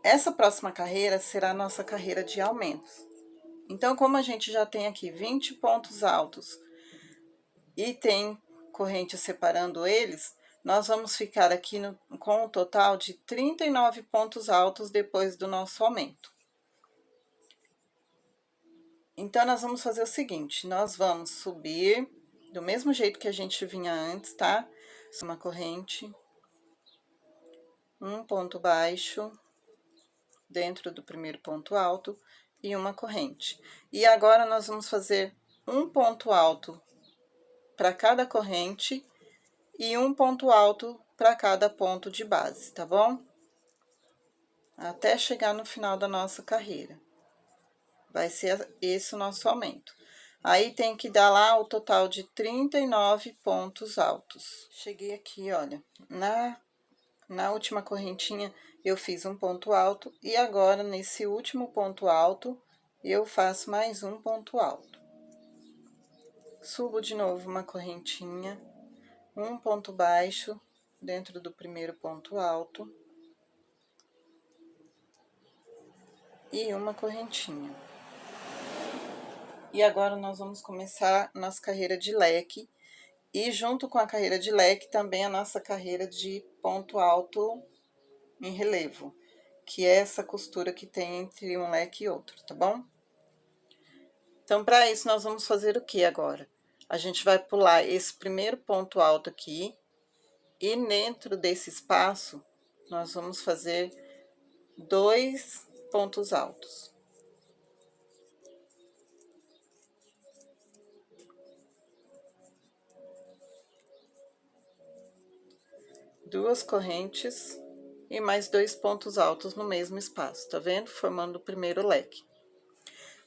Essa próxima carreira será a nossa carreira de aumentos. Então, como a gente já tem aqui 20 pontos altos e tem corrente separando eles, nós vamos ficar aqui com um total de 39 pontos altos depois do nosso aumento. Então, nós vamos fazer o seguinte, nós vamos subir do mesmo jeito que a gente vinha antes, tá? Uma corrente, um ponto baixo dentro do primeiro ponto alto e uma corrente. E agora nós vamos fazer um ponto alto para cada corrente e um ponto alto para cada ponto de base, tá bom? Até chegar no final da nossa carreira. Vai ser esse o nosso aumento. Aí tem que dar lá o total de 39 pontos altos. Cheguei aqui, olha, na última correntinha eu fiz um ponto alto e agora nesse último ponto alto eu faço mais um ponto alto. Subo de novo uma correntinha, um ponto baixo dentro do primeiro ponto alto e uma correntinha. E agora nós vamos começar nossa carreira de leque e junto com a carreira de leque também a nossa carreira de ponto alto em relevo, que é essa costura que tem entre um leque e outro, tá bom? Então, para isso, nós vamos fazer o que agora? A gente vai pular esse primeiro ponto alto aqui e dentro desse espaço, nós vamos fazer 2 pontos altos. Duas correntes e mais 2 pontos altos no mesmo espaço, tá vendo? Formando o primeiro leque.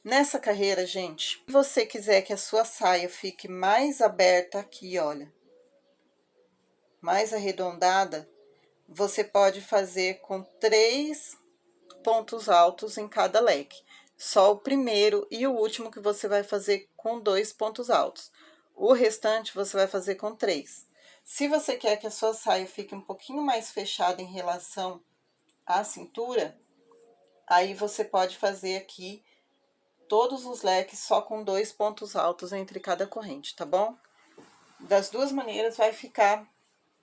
Nessa carreira, gente, se você quiser que a sua saia fique mais aberta aqui, olha, mais arredondada, você pode fazer com 3 pontos altos em cada leque. Só o primeiro e o último que você vai fazer com 2 pontos altos. O restante você vai fazer com 3. Se você quer que a sua saia fique um pouquinho mais fechada em relação à cintura, aí você pode fazer aqui todos os leques só com 2 pontos altos entre cada corrente, tá bom? Das duas maneiras vai ficar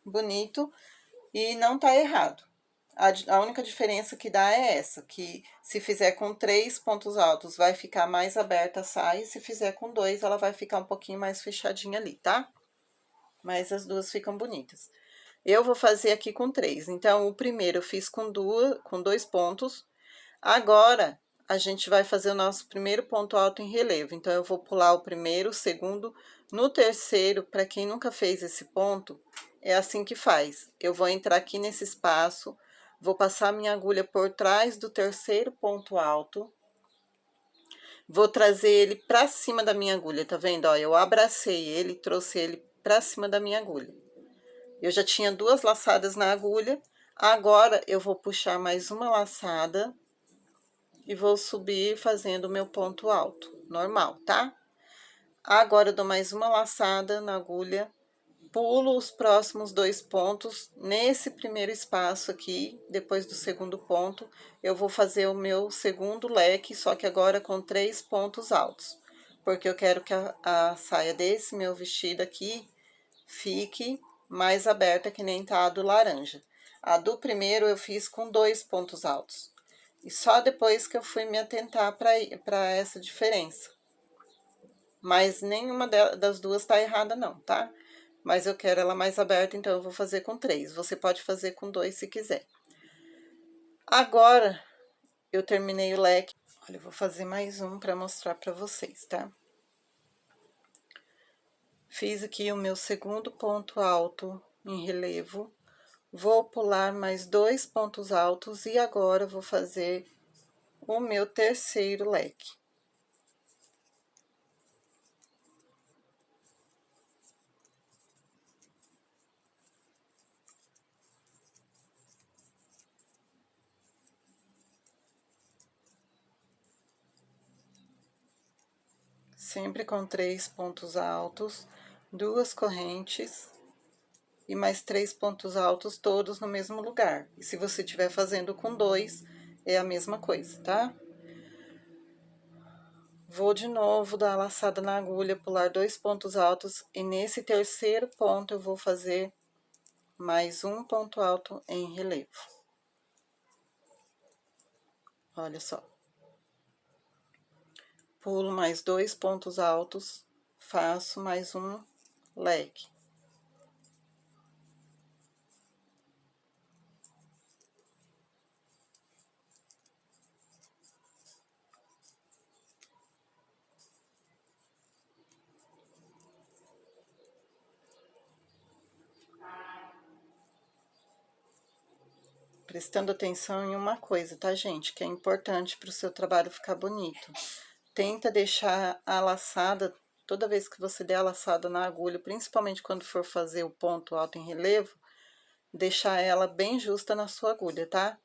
bonito e não tá errado. A única diferença que dá é essa, que se fizer com 3 pontos altos vai ficar mais aberta a saia, e se fizer com 2 ela vai ficar um pouquinho mais fechadinha ali, tá? Mas as duas ficam bonitas. Eu vou fazer aqui com 3, então o primeiro eu fiz com 2 pontos. Agora, a gente vai fazer o nosso primeiro ponto alto em relevo, então eu vou pular o primeiro, o segundo, no terceiro, para quem nunca fez esse ponto, é assim que faz. Eu vou entrar aqui nesse espaço, vou passar minha agulha por trás do terceiro ponto alto, vou trazer ele para cima da minha agulha, tá vendo? Ó, eu abracei ele, trouxe ele para cima da minha agulha. Eu já tinha 2 laçadas na agulha, agora eu vou puxar mais uma laçada e vou subir fazendo o meu ponto alto, normal, tá? Agora, eu dou mais uma laçada na agulha, pulo os próximos 2 pontos, nesse primeiro espaço aqui, depois do segundo ponto, eu vou fazer o meu segundo leque, só que agora com 3 pontos altos, porque eu quero que a saia desse meu vestido aqui fique mais aberta, que nem tá a do laranja. A do primeiro eu fiz com 2 pontos altos. E só depois que eu fui me atentar para essa diferença. Mas nenhuma das duas tá errada não, tá? Mas eu quero ela mais aberta, então eu vou fazer com 3. Você pode fazer com 2 se quiser. Agora, eu terminei o leque. Olha, eu vou fazer mais um para mostrar para vocês, tá? Fiz aqui o meu segundo ponto alto em relevo. Vou pular mais 2 pontos altos e agora vou fazer o meu terceiro leque. Sempre com 3 pontos altos, 2 correntes e mais 3 pontos altos, todos no mesmo lugar. E se você estiver fazendo com 2, é a mesma coisa, tá? Vou de novo dar a laçada na agulha, pular 2 pontos altos, e nesse terceiro ponto eu vou fazer mais um ponto alto em relevo. Olha só. Pulo mais 2 pontos altos, faço mais um leque. Prestando atenção em uma coisa, tá, gente? Que é importante para o seu trabalho ficar bonito. Tenta deixar a laçada, toda vez que você der a laçada na agulha, principalmente quando for fazer o ponto alto em relevo, deixar ela bem justa na sua agulha, tá?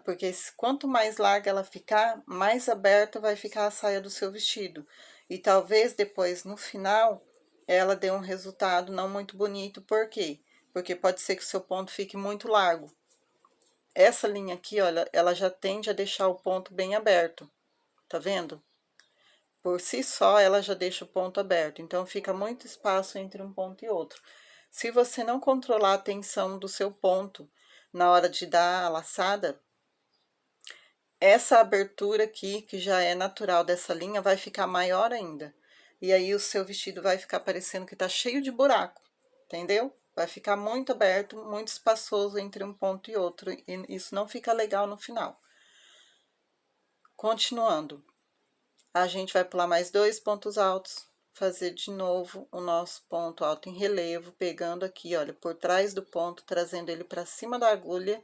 Porque quanto mais larga ela ficar, mais aberta vai ficar a saia do seu vestido. E talvez depois, no final, ela dê um resultado não muito bonito. Por quê? Porque pode ser que o seu ponto fique muito largo. Essa linha aqui, olha, ela já tende a deixar o ponto bem aberto, tá vendo? Por si só, ela já deixa o ponto aberto, então fica muito espaço entre um ponto e outro. Se você não controlar a tensão do seu ponto na hora de dar a laçada, essa abertura aqui, que já é natural dessa linha, vai ficar maior ainda. E aí o seu vestido vai ficar parecendo que tá cheio de buraco, entendeu? Vai ficar muito aberto, muito espaçoso entre um ponto e outro, e isso não fica legal no final. Continuando, a gente vai pular mais 2 pontos altos, fazer de novo o nosso ponto alto em relevo, pegando aqui, olha, por trás do ponto, trazendo ele para cima da agulha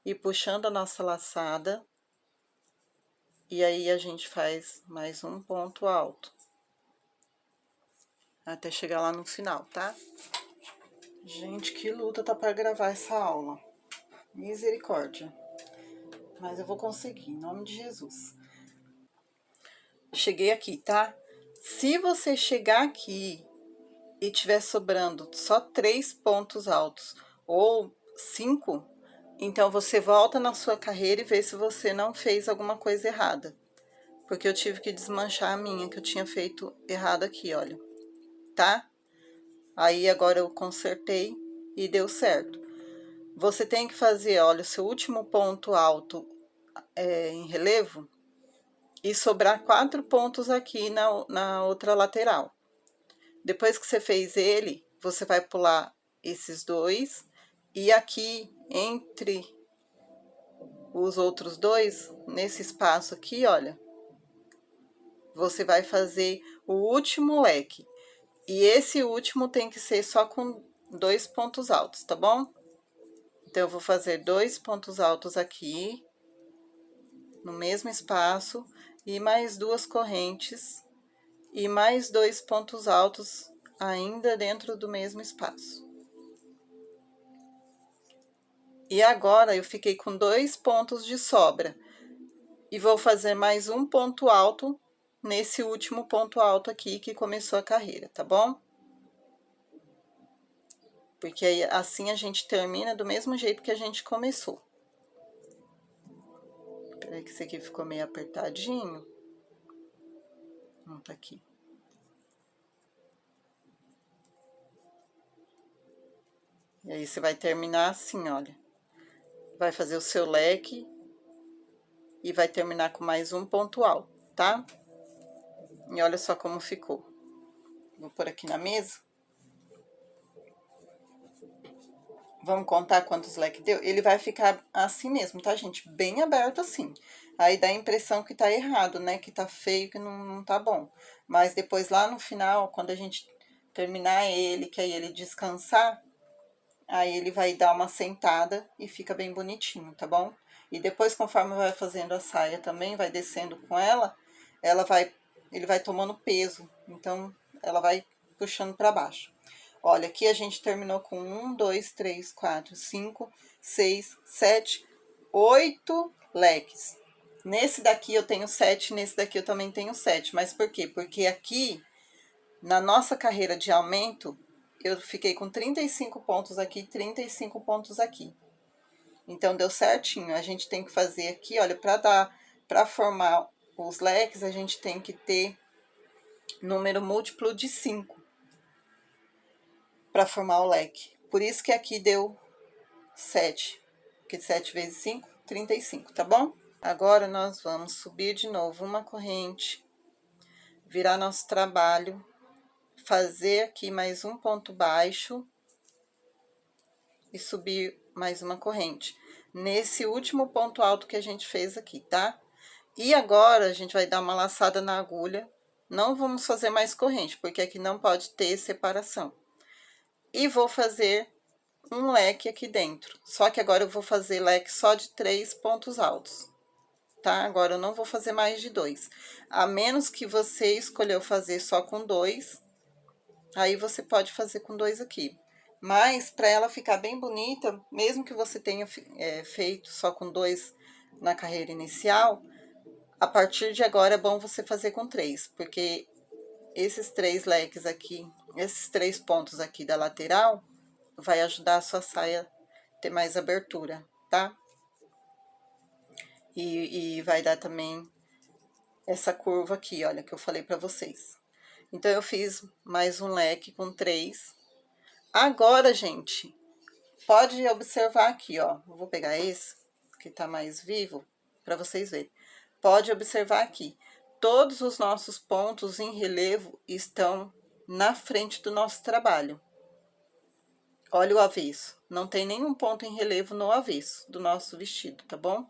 e puxando a nossa laçada. E aí, a gente faz mais um ponto alto, até chegar lá no final, tá? Gente, que luta tá para gravar essa aula. Misericórdia. Mas eu vou conseguir, em nome de Jesus. Cheguei aqui, tá? Se você chegar aqui e tiver sobrando só 3 pontos altos ou 5, então você volta na sua carreira e vê se você não fez alguma coisa errada. Porque eu tive que desmanchar a minha, que eu tinha feito errado aqui, olha. Tá? Aí agora eu consertei e deu certo. Você tem que fazer, olha, o seu último ponto alto em relevo e sobrar 4 pontos aqui na outra lateral. Depois que você fez ele, você vai pular esses 2 e aqui entre os outros 2, nesse espaço aqui, olha, você vai fazer o último leque. E esse último tem que ser só com 2 pontos altos, tá bom? Então, eu vou fazer 2 pontos altos aqui, no mesmo espaço, e mais 2 correntes, e mais 2 pontos altos ainda dentro do mesmo espaço. E agora, eu fiquei com 2 pontos de sobra, e vou fazer mais um ponto alto nesse último ponto alto aqui que começou a carreira, tá bom? Porque aí, assim a gente termina do mesmo jeito que a gente começou. Peraí que esse aqui ficou meio apertadinho. Não tá aqui. E aí, você vai terminar assim, olha. Vai fazer o seu leque e vai terminar com mais um ponto alto, tá? E olha só como ficou. Vou pôr aqui na mesa. Vamos contar quantos leques deu? Ele vai ficar assim mesmo, tá, gente? Bem aberto assim. Aí dá a impressão que tá errado, né? Que tá feio, que não tá bom. Mas depois lá no final, quando a gente terminar ele, que aí ele descansar, aí ele vai dar uma sentada e fica bem bonitinho, tá bom? E depois, conforme vai fazendo a saia também, vai descendo com ela, ele vai tomando peso. Então, ela vai puxando pra baixo. Olha, aqui a gente terminou com 1, 2, 3, 4, 5, 6, 7, 8 leques. Nesse daqui eu tenho 7, nesse daqui eu também tenho 7. Mas por quê? Porque aqui, na nossa carreira de aumento, eu fiquei com 35 pontos aqui, 35 pontos aqui. Então, deu certinho. A gente tem que fazer aqui, olha, para formar os leques, a gente tem que ter número múltiplo de 5 para formar o leque. Por isso que aqui deu 7, porque 7 vezes 5, 35, tá bom? Agora, nós vamos subir de novo uma corrente, virar nosso trabalho, fazer aqui mais um ponto baixo e subir mais uma corrente. Nesse último ponto alto que a gente fez aqui, tá? E agora, a gente vai dar uma laçada na agulha. Não vamos fazer mais corrente, porque aqui não pode ter separação. E vou fazer um leque aqui dentro. Só que agora eu vou fazer leque só de 3 pontos altos, tá? Agora eu não vou fazer mais de 2. A menos que você escolheu fazer só com 2, aí você pode fazer com 2 aqui. Mas, para ela ficar bem bonita, mesmo que você tenha feito só com 2 na carreira inicial, a partir de agora é bom você fazer com 3, porque esses 3 leques aqui, esses 3 pontos aqui da lateral, vai ajudar a sua saia a ter mais abertura, tá? E vai dar também essa curva aqui, olha, que eu falei pra vocês. Então, eu fiz mais um leque com 3. Agora, gente, pode observar aqui, ó. Eu vou pegar esse, que tá mais vivo, pra vocês verem. Pode observar aqui. Todos os nossos pontos em relevo estão na frente do nosso trabalho. Olha o avesso. Não tem nenhum ponto em relevo no avesso do nosso vestido, tá bom?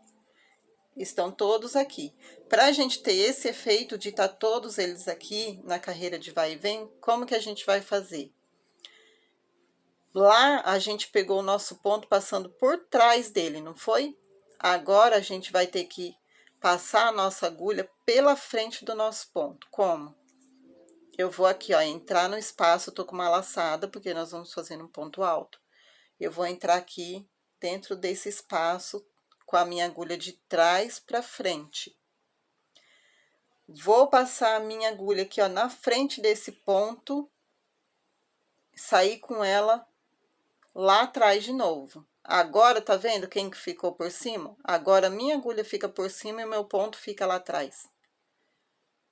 Estão todos aqui. Para a gente ter esse efeito de estar todos eles aqui na carreira de vai e vem, como que a gente vai fazer? Lá a gente pegou o nosso ponto passando por trás dele, não foi? Agora a gente vai ter que passar a nossa agulha pela frente do nosso ponto. Como? Eu vou aqui, ó, entrar no espaço, eu tô com uma laçada, porque nós vamos fazer um ponto alto. Eu vou entrar aqui dentro desse espaço com a minha agulha de trás para frente. Vou passar a minha agulha aqui, ó, na frente desse ponto, sair com ela lá atrás de novo. Agora, tá vendo quem que ficou por cima? Agora, minha agulha fica por cima e o meu ponto fica lá atrás.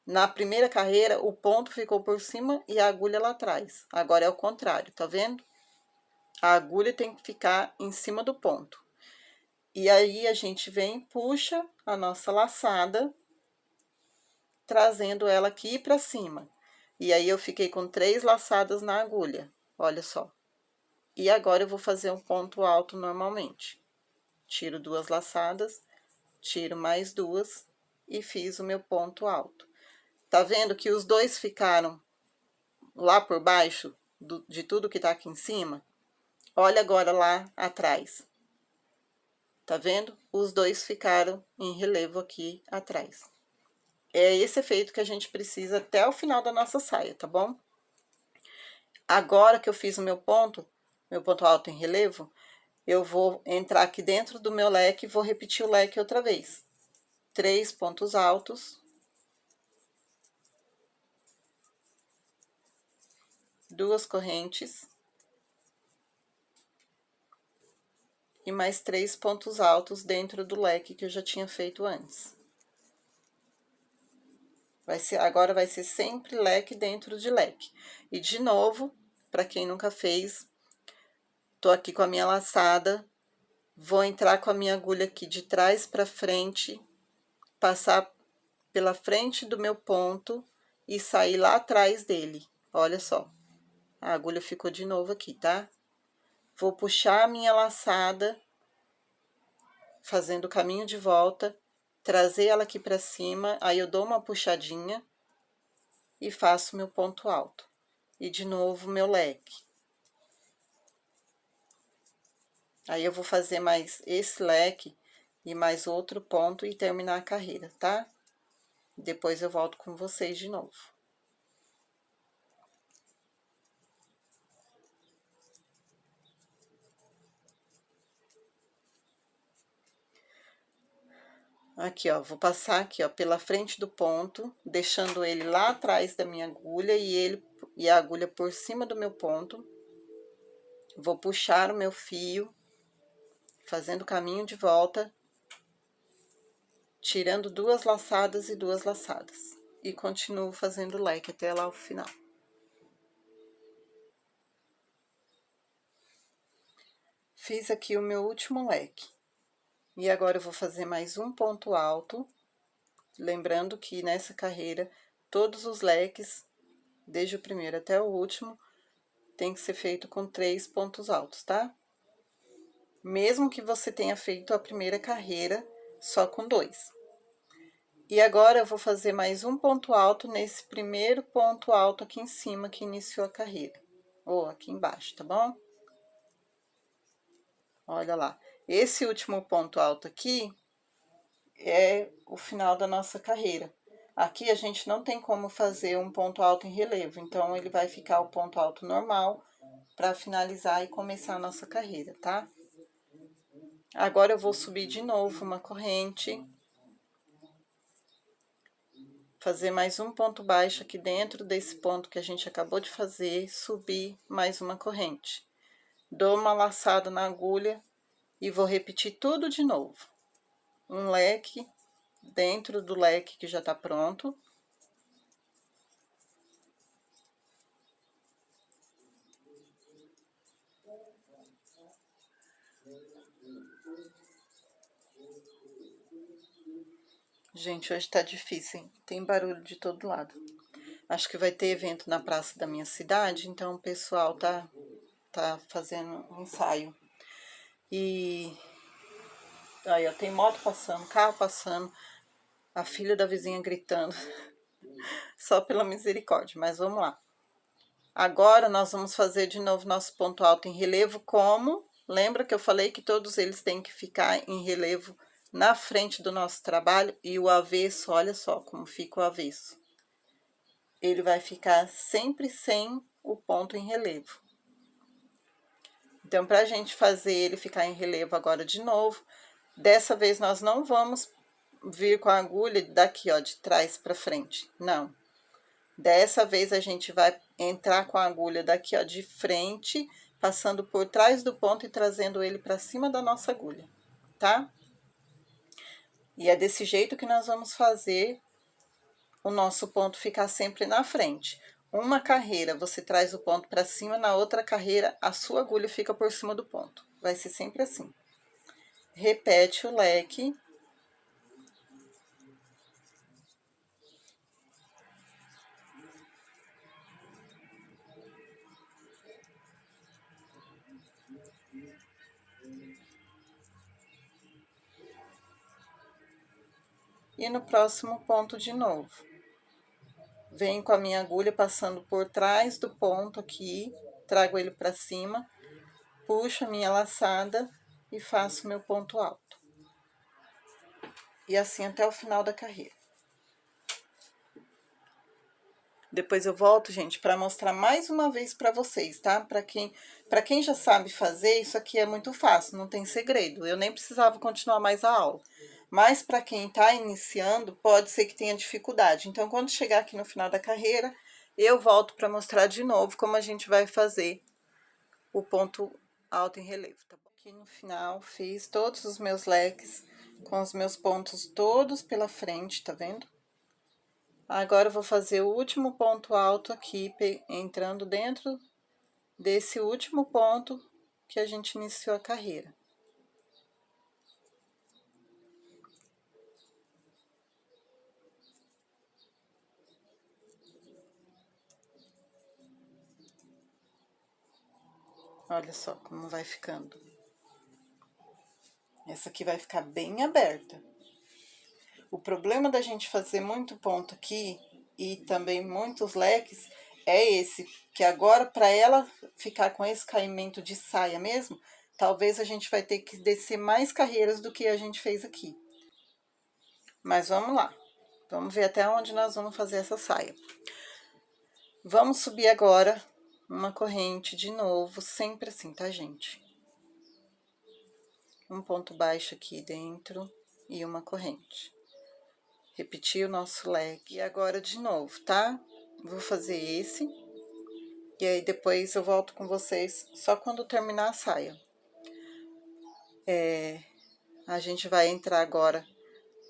Na primeira carreira, o ponto ficou por cima e a agulha lá atrás. Agora é o contrário, tá vendo? A agulha tem que ficar em cima do ponto. E aí, a gente vem, puxa a nossa laçada, trazendo ela aqui pra cima. E aí, eu fiquei com 3 laçadas na agulha, olha só. E agora, eu vou fazer um ponto alto normalmente. Tiro 2 laçadas, tiro mais 2 e fiz o meu ponto alto. Tá vendo que os dois ficaram lá por baixo de tudo que tá aqui em cima? Olha agora lá atrás. Tá vendo? Os dois ficaram em relevo aqui atrás. É esse efeito que a gente precisa até o final da nossa saia, tá bom? Agora que eu fiz o meu ponto alto em relevo, eu vou entrar aqui dentro do meu leque e vou repetir o leque outra vez. 3 pontos altos. 2 correntes. E mais 3 pontos altos dentro do leque que eu já tinha feito antes. Agora vai ser sempre leque dentro de leque. E de novo, para quem nunca fez, tô aqui com a minha laçada, vou entrar com a minha agulha aqui de trás para frente, passar pela frente do meu ponto e sair lá atrás dele. Olha só, a agulha ficou de novo aqui, tá? Vou puxar a minha laçada, fazendo o caminho de volta, trazer ela aqui para cima, aí eu dou uma puxadinha e faço meu ponto alto. E de novo meu leque. Aí eu vou fazer mais esse leque e mais outro ponto e terminar a carreira, tá? Depois eu volto com vocês de novo. Aqui, ó, vou passar aqui, ó, pela frente do ponto, deixando ele lá atrás da minha agulha e a agulha por cima do meu ponto. Vou puxar o meu fio, fazendo o caminho de volta, tirando 2 laçadas e 2 laçadas. E continuo fazendo leque até lá o final. Fiz aqui o meu último leque. E agora eu vou fazer mais um ponto alto. Lembrando que nessa carreira, todos os leques, desde o primeiro até o último, tem que ser feito com 3 pontos altos, tá? Mesmo que você tenha feito a primeira carreira só com 2. E agora eu vou fazer mais um ponto alto nesse primeiro ponto alto aqui em cima que iniciou a carreira. Ou aqui embaixo, tá bom? Olha lá. Esse último ponto alto aqui é o final da nossa carreira. Aqui a gente não tem como fazer um ponto alto em relevo, então ele vai ficar o ponto alto normal para finalizar e começar a nossa carreira, tá? Agora eu vou subir de novo uma corrente, fazer mais um ponto baixo aqui dentro desse ponto que a gente acabou de fazer, subir mais uma corrente. Dou uma laçada na agulha e vou repetir tudo de novo. Um leque dentro do leque que já tá pronto. Gente, hoje tá difícil, hein? Tem barulho de todo lado. Acho que vai ter evento na praça da minha cidade, então o pessoal tá fazendo um ensaio. E aí, ó, tem moto passando, carro passando, a filha da vizinha gritando. Só pela misericórdia, mas vamos lá. Agora nós vamos fazer de novo nosso ponto alto em relevo, como? Lembra que eu falei que todos eles têm que ficar em relevo na frente do nosso trabalho? E o avesso, olha só como fica o avesso. Ele vai ficar sempre sem o ponto em relevo. Então, para a gente fazer ele ficar em relevo agora de novo, dessa vez nós não vamos vir com a agulha daqui, ó, de trás para frente, não. Dessa vez a gente vai entrar com a agulha daqui, ó, de frente, passando por trás do ponto e trazendo ele para cima da nossa agulha, tá? E é desse jeito que nós vamos fazer o nosso ponto ficar sempre na frente. Uma carreira você traz o ponto para cima, na outra carreira a sua agulha fica por cima do ponto. Vai ser sempre assim. Repete o leque. E no próximo ponto de novo. Venho com a minha agulha passando por trás do ponto aqui, trago ele para cima, puxo a minha laçada e faço meu ponto alto. E assim até o final da carreira. Depois eu volto, gente, para mostrar mais uma vez para vocês, tá? Para quem já sabe fazer, isso aqui é muito fácil, não tem segredo. Eu nem precisava continuar mais a aula. Mas para quem tá iniciando, pode ser que tenha dificuldade. Então, quando chegar aqui no final da carreira, eu volto para mostrar de novo como a gente vai fazer o ponto alto em relevo, tá bom? Aqui no final, fiz todos os meus leques com os meus pontos todos pela frente, tá vendo? Agora, eu vou fazer o último ponto alto aqui, entrando dentro desse último ponto que a gente iniciou a carreira. Olha só como vai ficando. Essa aqui vai ficar bem aberta. O problema da gente fazer muito ponto aqui e também muitos leques é esse, que agora para ela ficar com esse caimento de saia mesmo, talvez a gente vai ter que descer mais carreiras do que a gente fez aqui. Mas vamos lá. Vamos ver até onde nós vamos fazer essa saia. Vamos subir agora uma corrente de novo, sempre assim, tá, gente? Um ponto baixo aqui dentro e uma corrente. Repetir o nosso leque. E agora de novo, tá? Vou fazer esse. E aí depois eu volto com vocês só quando terminar a saia. A gente vai entrar agora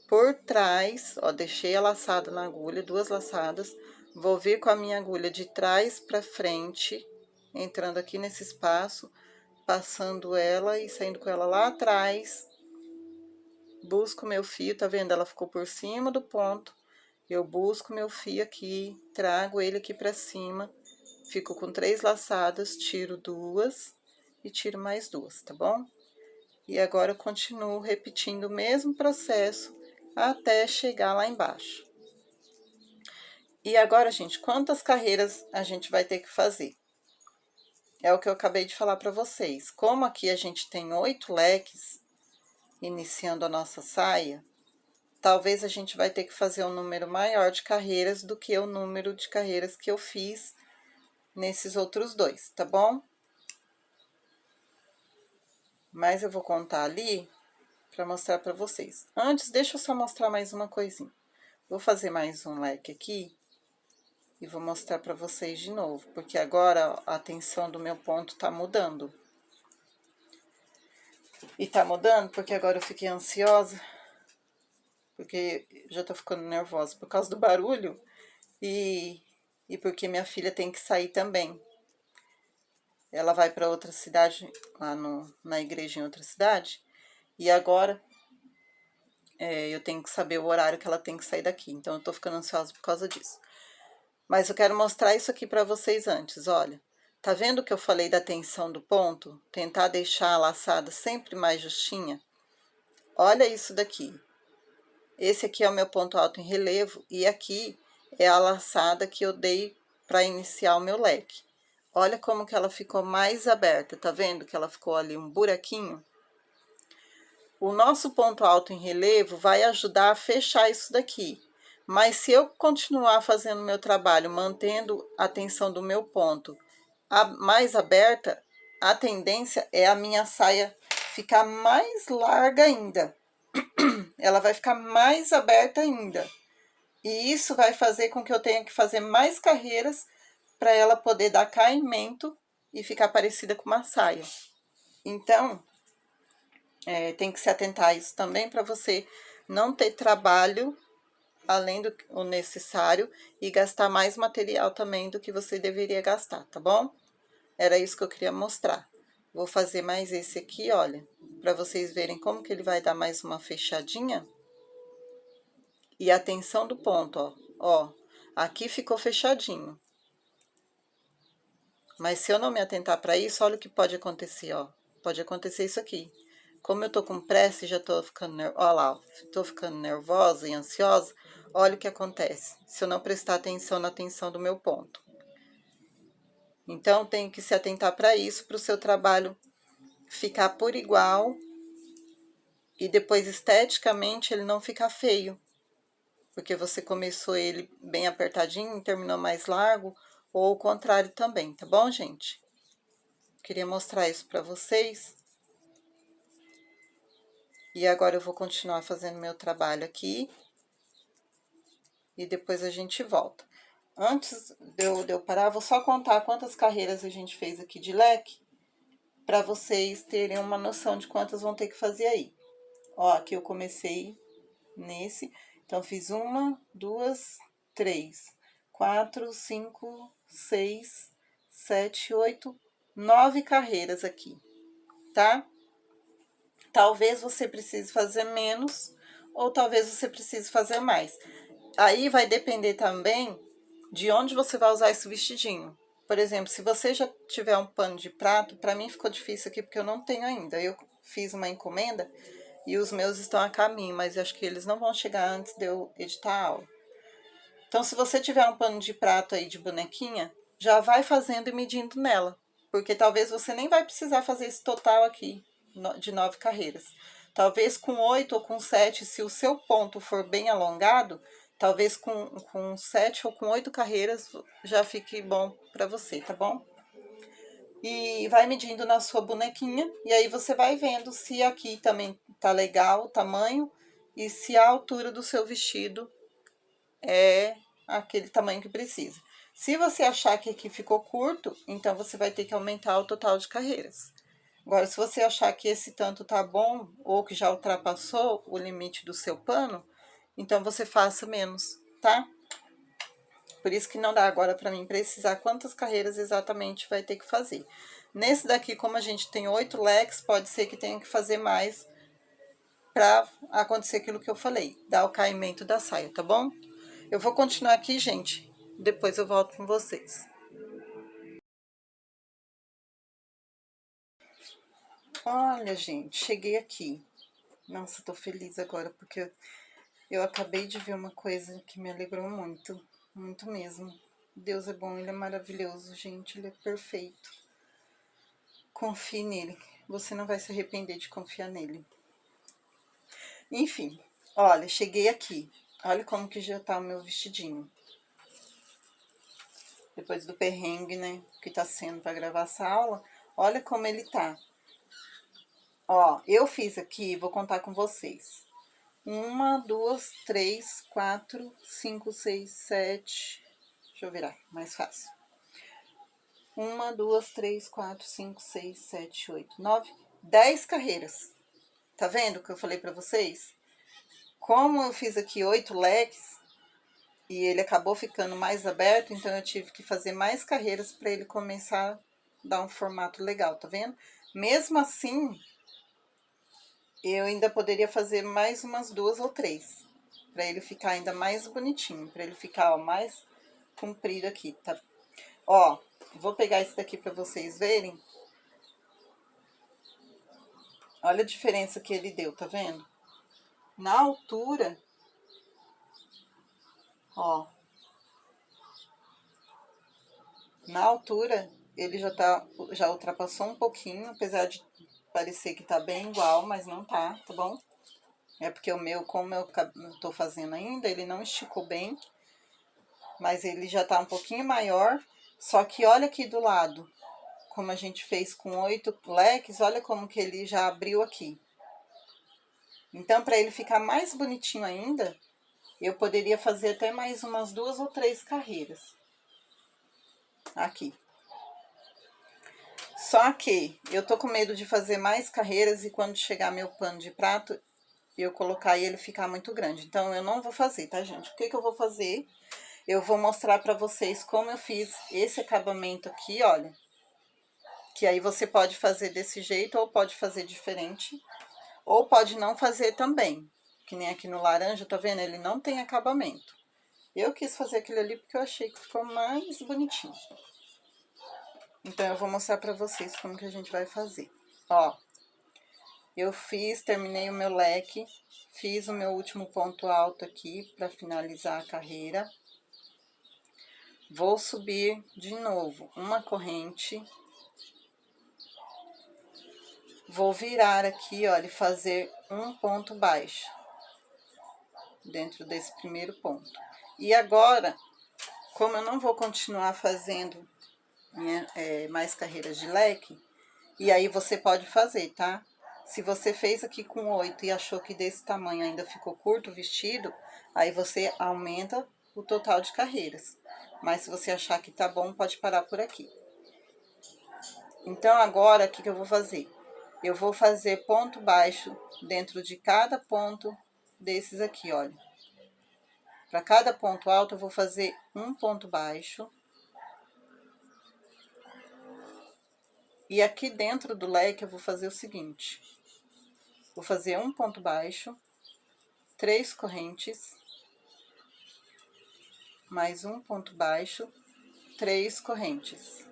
por trás, ó, deixei a laçada na agulha, 2 laçadas, vou vir com a minha agulha de trás pra frente, entrando aqui nesse espaço, passando ela e saindo com ela lá atrás, busco meu fio, tá vendo? Ela ficou por cima do ponto, eu busco meu fio aqui, trago ele aqui pra cima, fico com 3 laçadas, tiro 2 e tiro mais 2, tá bom? E agora eu continuo repetindo o mesmo processo até chegar lá embaixo. E agora, gente, quantas carreiras a gente vai ter que fazer? É o que eu acabei de falar para vocês. Como aqui a gente tem 8 leques iniciando a nossa saia, talvez a gente vai ter que fazer um número maior de carreiras do que o número de carreiras que eu fiz nesses outros 2, tá bom? Mas eu vou contar ali para mostrar para vocês. Antes, deixa eu só mostrar mais uma coisinha. Vou fazer mais um leque aqui e vou mostrar para vocês de novo, porque agora a tensão do meu ponto tá mudando. E tá mudando porque agora eu fiquei ansiosa, porque já tô ficando nervosa por causa do barulho e porque minha filha tem que sair também. Ela vai para outra cidade, lá na igreja em outra cidade, e agora eu tenho que saber o horário que ela tem que sair daqui, então eu tô ficando ansiosa por causa disso. Mas eu quero mostrar isso aqui para vocês antes, olha. Tá vendo que eu falei da tensão do ponto? Tentar deixar a laçada sempre mais justinha? Olha isso daqui. Esse aqui é o meu ponto alto em relevo e aqui é a laçada que eu dei para iniciar o meu leque. Olha como que ela ficou mais aberta, tá vendo que ela ficou ali um buraquinho? O nosso ponto alto em relevo vai ajudar a fechar isso daqui. Mas se eu continuar fazendo meu trabalho, mantendo a tensão do meu ponto mais aberta, a tendência é a minha saia ficar mais larga ainda. Ela vai ficar mais aberta ainda. E isso vai fazer com que eu tenha que fazer mais carreiras para ela poder dar caimento e ficar parecida com uma saia. Então, tem que se atentar a isso também para você não ter trabalho além do necessário e gastar mais material também do que você deveria gastar, tá bom? Era isso que eu queria mostrar. Vou fazer mais esse aqui, olha, para vocês verem como que ele vai dar mais uma fechadinha. E a tensão do ponto, ó, aqui ficou fechadinho. Mas se eu não me atentar para isso, olha o que pode acontecer, ó. Pode acontecer isso aqui. Como eu tô com pressa e já tô ficando, ó lá, ó, tô ficando nervosa e ansiosa, olha o que acontece se eu não prestar atenção na tensão do meu ponto. Então, tem que se atentar para isso, para o seu trabalho ficar por igual e depois esteticamente ele não ficar feio. Porque você começou ele bem apertadinho e terminou mais largo, ou o contrário também, tá bom, gente? Queria mostrar isso para vocês. E agora eu vou continuar fazendo meu trabalho aqui. E depois a gente volta. Antes de eu parar, vou só contar quantas carreiras a gente fez aqui de leque, para vocês terem uma noção de quantas vão ter que fazer aí. Ó, aqui eu comecei nesse, então fiz 1, 2, 3, 4, 5, 6, 7, 8, 9 carreiras aqui, tá? Talvez você precise fazer menos, ou talvez você precise fazer mais. Aí vai depender também de onde você vai usar esse vestidinho. Por exemplo, se você já tiver um pano de prato, para mim ficou difícil aqui porque eu não tenho ainda. Eu fiz uma encomenda e os meus estão a caminho, mas acho que eles não vão chegar antes de eu editar a aula. Então, se você tiver um pano de prato aí de bonequinha, já vai fazendo e medindo nela. Porque talvez você nem vai precisar fazer esse total aqui de 9 carreiras. Talvez com 8 ou com 7, se o seu ponto for bem alongado, talvez com 7 ou com 8 carreiras já fique bom para você, tá bom? E vai medindo na sua bonequinha, e aí você vai vendo se aqui também tá legal o tamanho e se a altura do seu vestido é aquele tamanho que precisa. Se você achar que aqui ficou curto, então você vai ter que aumentar o total de carreiras. Agora, se você achar que esse tanto tá bom, ou que já ultrapassou o limite do seu pano, então você faça menos, tá? Por isso que não dá agora para mim precisar quantas carreiras exatamente vai ter que fazer. Nesse daqui, como a gente tem 8 leques, pode ser que tenha que fazer mais para acontecer aquilo que eu falei, dar o caimento da saia, tá bom? Eu vou continuar aqui, gente, depois eu volto com vocês. Olha, gente, cheguei aqui. Nossa, tô feliz agora, porque eu acabei de ver uma coisa que me alegrou muito, muito mesmo. Deus é bom, Ele é maravilhoso, gente, Ele é perfeito. Confie nele, você não vai se arrepender de confiar nele. Enfim, olha, cheguei aqui. Olha como que já tá o meu vestidinho. Depois do perrengue, né, que tá sendo pra gravar essa aula, olha como ele tá. Ó, eu fiz aqui, vou contar com vocês. 1, 2, 3, 4, 5, 6, 7. Deixa eu virar, mais fácil. 1, 2, 3, 4, 5, 6, 7, 8, 9, 10 carreiras. Tá vendo o que eu falei pra vocês? Como eu fiz aqui 8 leques e ele acabou ficando mais aberto, então eu tive que fazer mais carreiras para ele começar a dar um formato legal, tá vendo? Mesmo assim, eu ainda poderia fazer mais umas 2 ou 3, para ele ficar ainda mais bonitinho, para ele ficar, ó, mais comprido aqui, tá? Ó, vou pegar esse daqui para vocês verem. Olha a diferença que ele deu, tá vendo? Na altura, ó, na altura ele já ultrapassou um pouquinho, apesar de parecer que tá bem igual, mas não tá, tá bom? É porque o meu, como eu tô fazendo ainda, ele não esticou bem, mas ele já tá um pouquinho maior. Só que olha aqui do lado, como a gente fez com 8 leques, olha como que ele já abriu aqui. Então, para ele ficar mais bonitinho ainda, eu poderia fazer até mais umas 2 ou 3 carreiras. Aqui. Só que eu tô com medo de fazer mais carreiras e quando chegar meu pano de prato, eu colocar e ele ficar muito grande. Então, eu não vou fazer, tá, gente? O que que eu vou fazer? Eu vou mostrar pra vocês como eu fiz esse acabamento aqui, olha. Que aí você pode fazer desse jeito ou pode fazer diferente. Ou pode não fazer também. Que nem aqui no laranja, tá vendo? Ele não tem acabamento. Eu quis fazer aquele ali porque eu achei que ficou mais bonitinho. Então, eu vou mostrar pra vocês como que a gente vai fazer. Ó, eu terminei o meu leque, fiz o meu último ponto alto aqui pra finalizar a carreira. Vou subir de novo uma corrente. Vou virar aqui, ó, e fazer um ponto baixo dentro desse primeiro ponto. E agora, como eu não vou continuar fazendo mais carreiras de leque, e aí você pode fazer, tá? Se você fez aqui com 8 e achou que desse tamanho ainda ficou curto o vestido, aí você aumenta o total de carreiras. Mas se você achar que tá bom, pode parar por aqui. Então, agora, o que eu vou fazer? Eu vou fazer ponto baixo dentro de cada ponto desses aqui, olha. Para cada ponto alto, eu vou fazer um ponto baixo. E aqui dentro do leque, eu vou fazer o seguinte. Vou fazer um ponto baixo, 3 correntes, mais um ponto baixo, 3 correntes.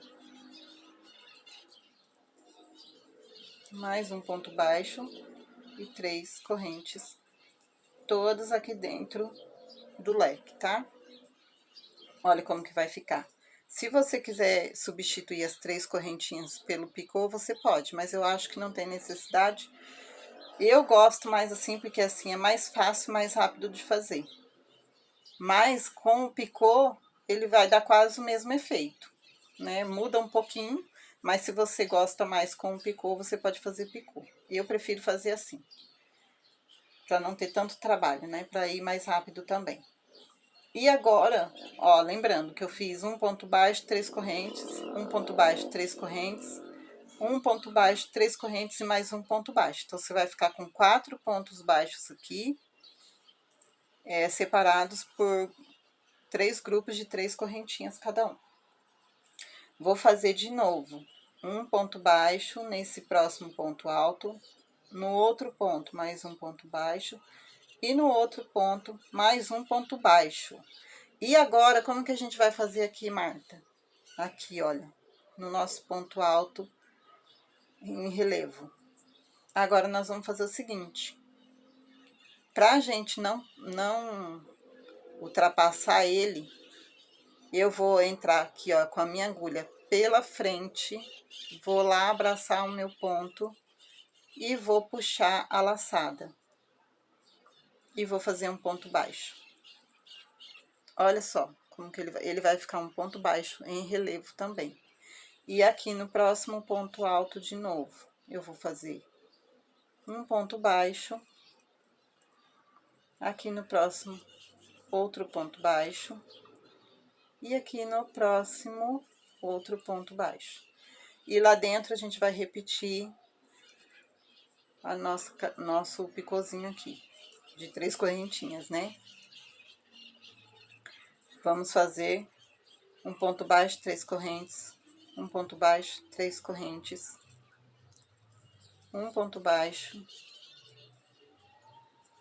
Mais um ponto baixo e 3 correntes. Todas aqui dentro do leque, tá? Olha como que vai ficar. Se você quiser substituir as 3 correntinhas pelo picô, você pode, mas eu acho que não tem necessidade. Eu gosto mais assim, porque assim é mais fácil, mais rápido de fazer. Mas com o picô, ele vai dar quase o mesmo efeito, né? Muda um pouquinho, mas se você gosta mais com o picô, você pode fazer picô. Eu prefiro fazer assim, para não ter tanto trabalho, né? Para ir mais rápido também. E agora, ó, lembrando que eu fiz um ponto baixo, 3 correntes, um ponto baixo, 3 correntes, um ponto baixo, 3 correntes e mais um ponto baixo. Então, você vai ficar com 4 pontos baixos aqui, separados por 3 grupos de 3 correntinhas cada um. Vou fazer de novo um ponto baixo nesse próximo ponto alto, no outro ponto mais um ponto baixo e no outro ponto mais um ponto baixo. E agora, como que a gente vai fazer aqui, Marta? Aqui, olha, no nosso ponto alto em relevo. Agora, nós vamos fazer o seguinte. Pra gente não ultrapassar ele, eu vou entrar aqui, ó, com a minha agulha pela frente, vou lá abraçar o meu ponto e vou puxar a laçada. E vou fazer um ponto baixo. Olha só como que ele vai ficar um ponto baixo em relevo também. E aqui no próximo ponto alto de novo, eu vou fazer um ponto baixo. Aqui no próximo, outro ponto baixo. E aqui no próximo, outro ponto baixo. E lá dentro a gente vai repetir a nosso picôzinho aqui, de 3 correntinhas, né? Vamos fazer um ponto baixo, 3 correntes, um ponto baixo, 3 correntes, um ponto baixo,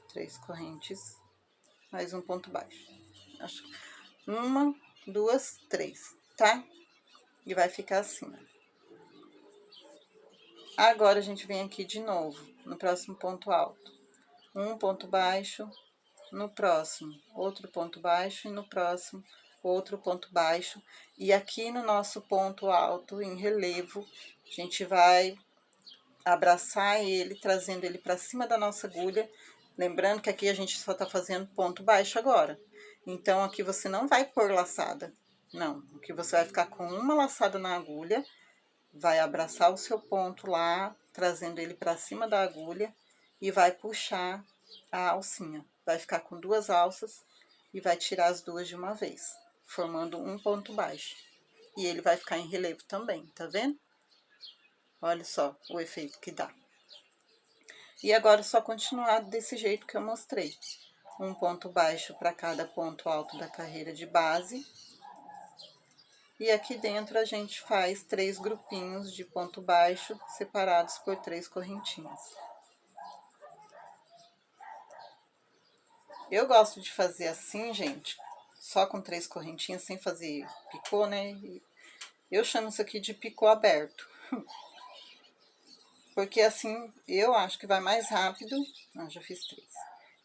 3 correntes, mais um ponto baixo. Acho 1, 2, 3, tá? E vai ficar assim, ó. Agora, a gente vem aqui de novo, no próximo ponto alto. Um ponto baixo, no próximo, outro ponto baixo, e no próximo, outro ponto baixo. E aqui no nosso ponto alto, em relevo, a gente vai abraçar ele, trazendo ele para cima da nossa agulha. Lembrando que aqui a gente só tá fazendo ponto baixo agora. Então, aqui você não vai pôr laçada, não. Aqui você vai ficar com uma laçada na agulha, vai abraçar o seu ponto lá, trazendo ele para cima da agulha e vai puxar a alcinha. Vai ficar com 2 alças e vai tirar as 2 de uma vez, formando um ponto baixo. E ele vai ficar em relevo também, tá vendo? Olha só o efeito que dá. E agora é só continuar desse jeito que eu mostrei. Um ponto baixo para cada ponto alto da carreira de base. E aqui dentro a gente faz 3 grupinhos de ponto baixo separados por 3 correntinhas. Eu gosto de fazer assim, gente, só com 3 correntinhas, sem fazer picô, né? Eu chamo isso aqui de picô aberto. Porque assim, eu acho que vai mais rápido. Não, já fiz 3.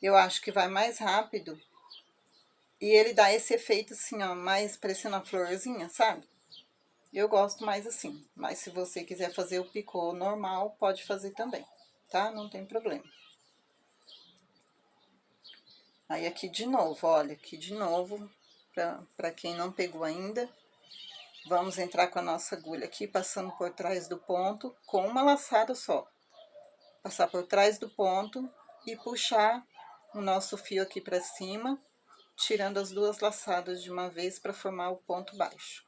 Eu acho que vai mais rápido. E ele dá esse efeito assim, ó, mais parecendo uma florzinha, sabe? Eu gosto mais assim. Mas se você quiser fazer o picô normal, pode fazer também, tá? Não tem problema. Aí, aqui de novo, olha, aqui de novo, pra quem não pegou ainda, vamos entrar com a nossa agulha aqui, passando por trás do ponto, com uma laçada só. Passar por trás do ponto e puxar o nosso fio aqui pra cima, tirando as 2 laçadas de uma vez para formar o ponto baixo.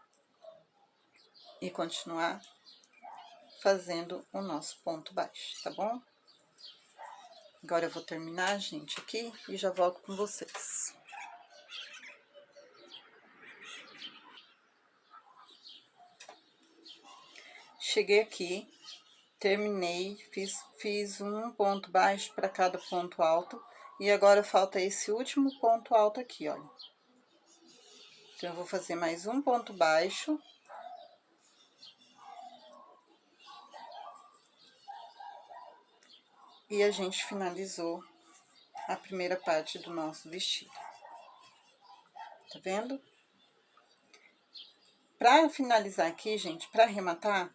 E continuar fazendo o nosso ponto baixo, tá bom? Agora eu vou terminar, gente, aqui e já volto com vocês. Cheguei aqui, terminei, fiz um ponto baixo para cada ponto alto. E agora falta esse último ponto alto aqui, olha. Então, eu vou fazer mais um ponto baixo. E a gente finalizou a primeira parte do nosso vestido. Tá vendo? Pra finalizar aqui, gente, pra arrematar,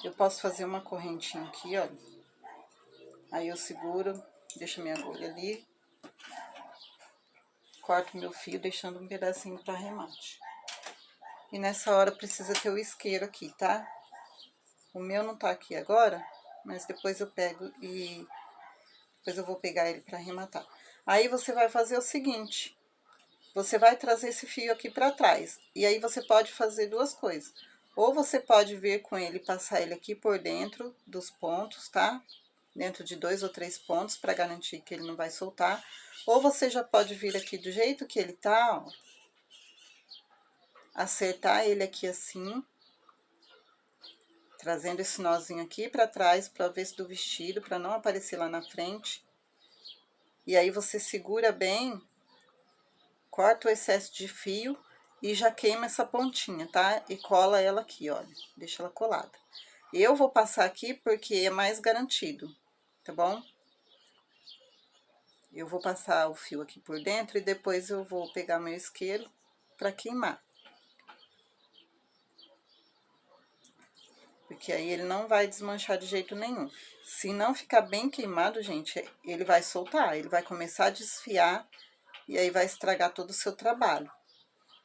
eu posso fazer uma correntinha aqui, olha. Aí eu seguro, deixo minha agulha ali. Corto meu fio, deixando um pedacinho para arremate. E nessa hora precisa ter o isqueiro aqui, tá? O meu não tá aqui agora, mas depois eu pego e... depois eu vou pegar ele para arrematar. Aí você vai fazer o seguinte, você vai trazer esse fio aqui para trás. E aí você pode fazer 2 coisas. Ou você pode vir com ele, passar ele aqui por dentro dos pontos, tá? Dentro de 2 ou 3 pontos, para garantir que ele não vai soltar. Ou você já pode vir aqui do jeito que ele tá, ó. Acertar ele aqui assim. Trazendo esse nozinho aqui pra trás, pro avesso do vestido, pra não aparecer lá na frente. E aí, você segura bem, corta o excesso de fio e já queima essa pontinha, tá? E cola ela aqui, olha, deixa ela colada. Eu vou passar aqui porque é mais garantido, tá bom? Eu vou passar o fio aqui por dentro e depois eu vou pegar meu isqueiro pra queimar. Porque aí ele não vai desmanchar de jeito nenhum. Se não ficar bem queimado, gente, ele vai soltar, ele vai começar a desfiar e aí vai estragar todo o seu trabalho.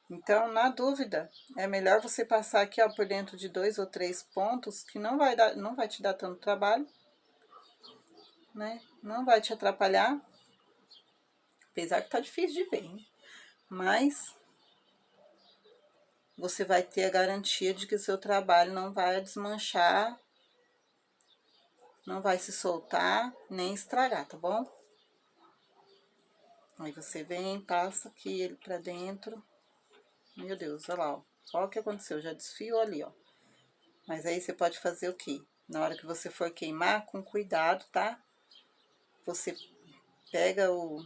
Então, na dúvida, é melhor você passar aqui, ó, por dentro de 2 ou 3 pontos, que não vai te dar tanto trabalho, né? Não vai te atrapalhar. Apesar que tá difícil de ver, hein? Mas você vai ter a garantia de que o seu trabalho não vai desmanchar, não vai se soltar, nem estragar, tá bom? Aí você vem, passa aqui ele pra dentro. Meu Deus, olha lá, ó. Olha o que aconteceu, já desfiou ali, ó. Mas aí você pode fazer o quê? Na hora que você for queimar, com cuidado, tá? Você pega o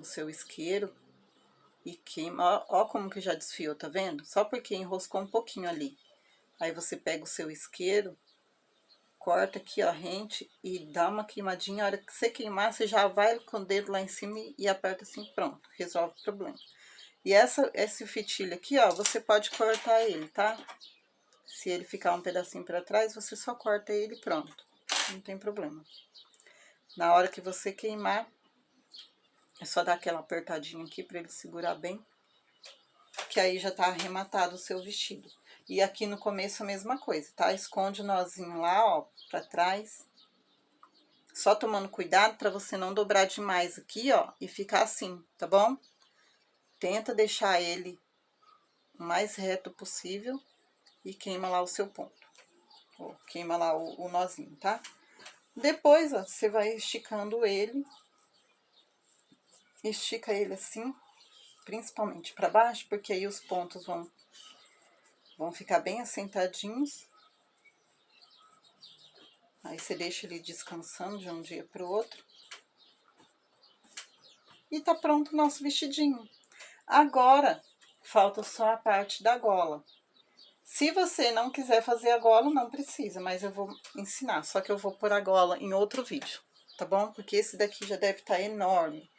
seu isqueiro e queima. Ó como que já desfiou, tá vendo? Só porque enroscou um pouquinho ali. Aí você pega o seu isqueiro, corta aqui, ó, rente e dá uma queimadinha. A hora que você queimar, você já vai com o dedo lá em cima e aperta assim, pronto. Resolve o problema. E esse fitilho aqui, ó, você pode cortar ele, tá? Se ele ficar um pedacinho pra trás, você só corta ele e pronto. Não tem problema. Na hora que você queimar, é só dar aquela apertadinha aqui pra ele segurar bem. Que aí já tá arrematado o seu vestido. E aqui no começo a mesma coisa, tá? Esconde o nozinho lá, ó, pra trás. Só tomando cuidado pra você não dobrar demais aqui, ó, e ficar assim, tá bom? Tenta deixar ele o mais reto possível e queima lá o seu ponto. Ou queima lá o nozinho, tá? Depois, ó, você vai esticando ele. Estica ele assim, principalmente pra baixo, porque aí os pontos vão ficar bem assentadinhos. Aí você deixa ele descansando de um dia pro outro. E tá pronto o nosso vestidinho. Agora, falta só a parte da gola. Se você não quiser fazer a gola, não precisa, mas eu vou ensinar. Só que eu vou pôr a gola em outro vídeo, tá bom? Porque esse daqui já deve estar enorme.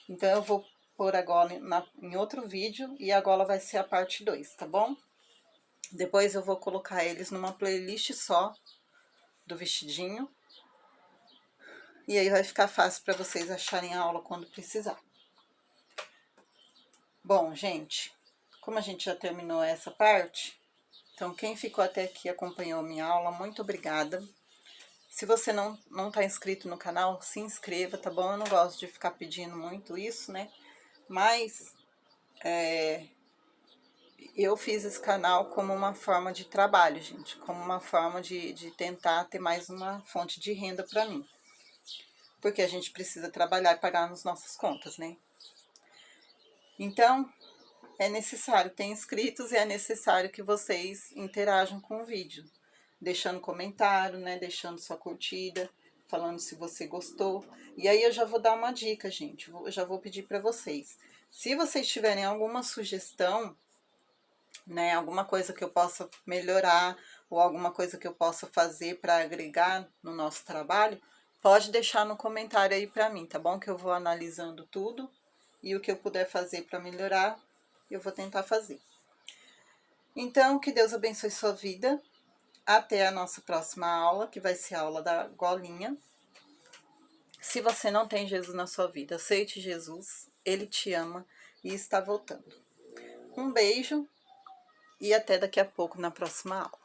Então, eu vou pôr a gola em outro vídeo e a gola vai ser a parte 2, tá bom? Depois eu vou colocar eles numa playlist só do vestidinho. E aí vai ficar fácil para vocês acharem a aula quando precisar. Bom, gente, como a gente já terminou essa parte, então quem ficou até aqui acompanhou a minha aula, muito obrigada. Se você não tá inscrito no canal, se inscreva, tá bom? Eu não gosto de ficar pedindo muito isso, né? Mas eu fiz esse canal como uma forma de trabalho, gente. Como uma forma de tentar ter mais uma fonte de renda para mim. Porque a gente precisa trabalhar e pagar as nossas contas, né? Então, é necessário ter inscritos e é necessário que vocês interajam com o vídeo. Deixando comentário, né? Deixando sua curtida, falando se você gostou. E aí eu já vou dar uma dica, gente. Eu já vou pedir para vocês. Se vocês tiverem alguma sugestão, né? Alguma coisa que eu possa melhorar ou alguma coisa que eu possa fazer para agregar no nosso trabalho, pode deixar no comentário aí para mim, tá bom? Que eu vou analisando tudo e o que eu puder fazer para melhorar, eu vou tentar fazer. Então, que Deus abençoe sua vida. Até a nossa próxima aula, que vai ser a aula da golinha. Se você não tem Jesus na sua vida, aceite Jesus, Ele te ama e está voltando. Um beijo e até daqui a pouco na próxima aula.